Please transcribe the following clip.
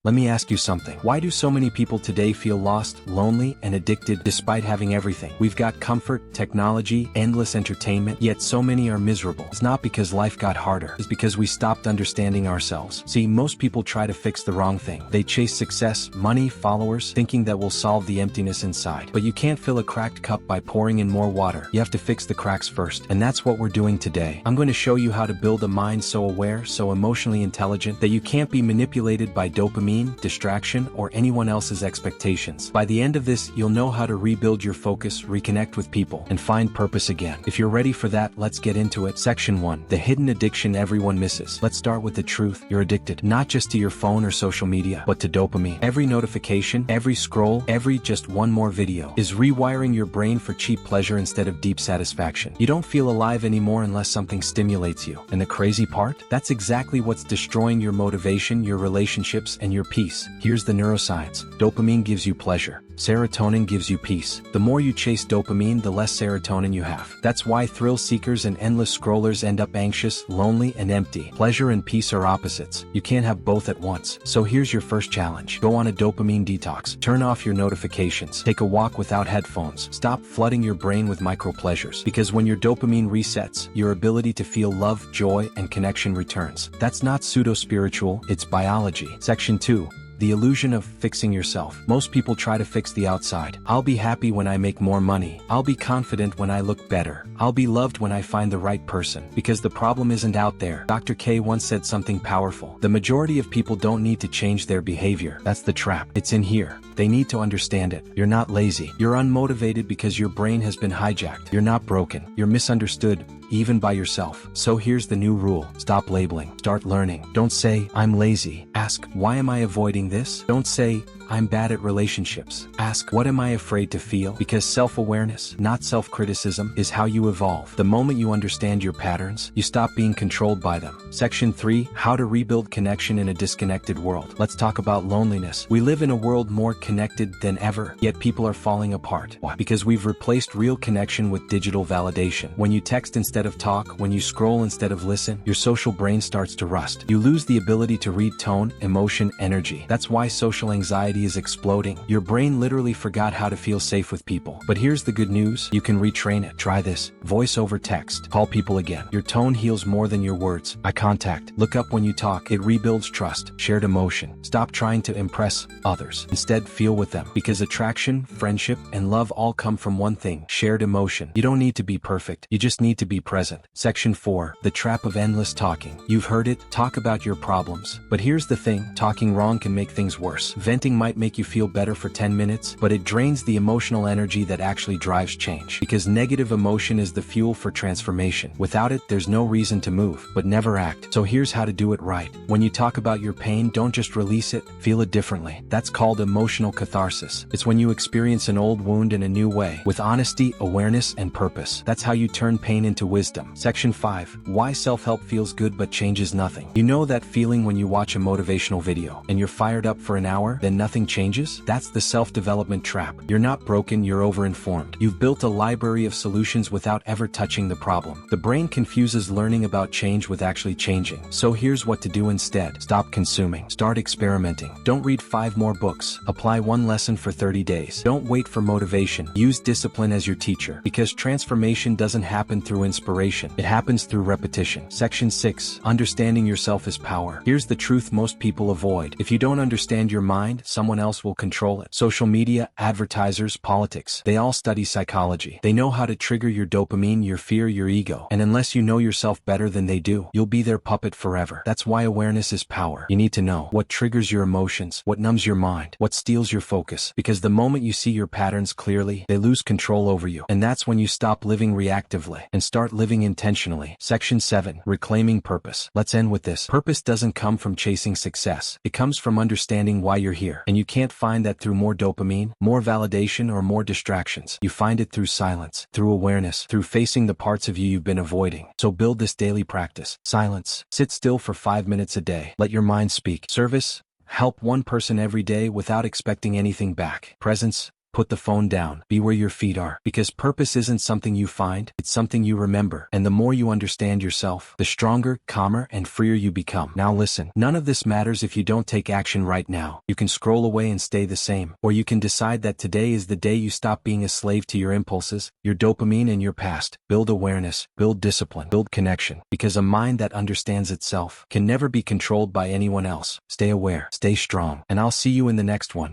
Let me ask you something. Why do so many people today feel lost, lonely, and addicted despite having everything? We've got comfort, technology, endless entertainment, yet so many are miserable. It's not because life got harder. It's because we stopped understanding ourselves. See, most people try to fix the wrong thing. They chase success, money, followers, thinking that will solve the emptiness inside. But you can't fill a cracked cup by pouring in more water. You have to fix the cracks first. And that's what we're doing today. I'm going to show you how to build a mind so aware, so emotionally intelligent, that you can't be manipulated by dopamine, distraction, or anyone else's expectations. By the end of this, you'll know how to rebuild your focus, reconnect with people, and find purpose again. If you're ready for that, let's get into it. Section 1. The hidden addiction everyone misses. Let's start with the truth. You're addicted, not just to your phone or social media, but to dopamine. Every notification, every scroll, every just one more video is rewiring your brain for cheap pleasure instead of deep satisfaction. You don't feel alive anymore unless something stimulates you. And the crazy part? That's exactly what's destroying your motivation, your relationships, and your peace. Here's the neuroscience. Dopamine gives you pleasure. Serotonin gives you peace. The more you chase dopamine, the less serotonin you have. That's why thrill seekers and endless scrollers end up anxious, lonely, and empty. Pleasure and peace are opposites. You can't have both at once. So here's your first challenge. Go on a dopamine detox. Turn off your notifications. Take a walk without headphones. Stop flooding your brain with micro pleasures. Because when your dopamine resets, your ability to feel love, joy, and connection returns. That's not pseudo-spiritual, it's biology. Section 2. The illusion of fixing yourself. Most people try to fix the outside. I'll be happy when I make more money. I'll be confident when I look better. I'll be loved when I find the right person. Because the problem isn't out there. Dr. K once said something powerful. The majority of people don't need to change their behavior. That's the trap. It's in here. They need to understand it. You're not lazy. You're unmotivated because your brain has been hijacked. You're not broken. You're misunderstood, even by yourself. So here's the new rule. Stop labeling. Start learning. Don't say, I'm lazy. Ask, why am I avoiding this? Don't say, I'm bad at relationships. Ask, what am I afraid to feel? Because self-awareness, not self-criticism, is how you evolve. The moment you understand your patterns, you stop being controlled by them. Section 3. How to rebuild connection in a disconnected world. Let's talk about loneliness. We live in a world more connected than ever, yet people are falling apart. Why? Because we've replaced real connection with digital validation. When you text instead of talk, when you scroll instead of listen, your social brain starts to rust. You lose the ability to read tone, emotion, energy. That's why social anxiety is exploding. Your brain literally forgot how to feel safe with people. But here's the good news. You can retrain it. Try this. Voice over text. Call people again. Your tone heals more than your words. Eye contact. Look up when you talk. It rebuilds trust. Shared emotion. Stop trying to impress others. Instead, feel with them. Because attraction, friendship, and love all come from one thing. Shared emotion. You don't need to be perfect. You just need to be present. Section 4. The trap of endless talking. You've heard it. Talk about your problems. But here's the thing. Talking wrong can make things worse. Venting might make you feel better for 10 minutes, but it drains the emotional energy that actually drives change. Because negative emotion is the fuel for transformation. Without it, there's no reason to move, but never act. So here's how to do it right. When you talk about your pain, don't just release it, feel it differently. That's called emotional catharsis. It's when you experience an old wound in a new way, with honesty, awareness, and purpose. That's how you turn pain into wisdom. Section 5. Why self-help feels good but changes nothing. You know that feeling when you watch a motivational video, and you're fired up for an hour, then nothing changes? That's the self-development trap. You're not broken, you're overinformed. You've built a library of solutions without ever touching the problem. The brain confuses learning about change with actually changing. So here's what to do instead. Stop consuming. Start experimenting. Don't read 5 more books. Apply 1 lesson for 30 days. Don't wait for motivation. Use discipline as your teacher. Because transformation doesn't happen through inspiration. It happens through repetition. Section 6. Understanding yourself is power. Here's the truth most people avoid. If you don't understand your mind, someone else will control it. Social media, advertisers, politics, they all study psychology. They know how to trigger your dopamine, your fear, your ego. And unless you know yourself better than they do, you'll be their puppet forever. That's why awareness is power. You need to know what triggers your emotions, what numbs your mind, what steals your focus. Because the moment you see your patterns clearly, they lose control over you. And that's when you stop living reactively and start living intentionally. Section 7. Reclaiming purpose. Let's end with this. Purpose doesn't come from chasing success. It comes from understanding why you're here. And you can't find that through more dopamine, more validation, or more distractions. You find it through silence, through awareness, through facing the parts of you you've been avoiding. So build this daily practice. Silence. Sit still for 5 minutes a day. Let your mind speak. Service. Help one person every day without expecting anything back. Presence. Put the phone down. Be where your feet are. Because purpose isn't something you find, it's something you remember. And the more you understand yourself, the stronger, calmer, and freer you become. Now listen, none of this matters if you don't take action right now. You can scroll away and stay the same. Or you can decide that today is the day you stop being a slave to your impulses, your dopamine, and your past. Build awareness, build discipline, build connection. Because a mind that understands itself can never be controlled by anyone else. Stay aware, stay strong, and I'll see you in the next one.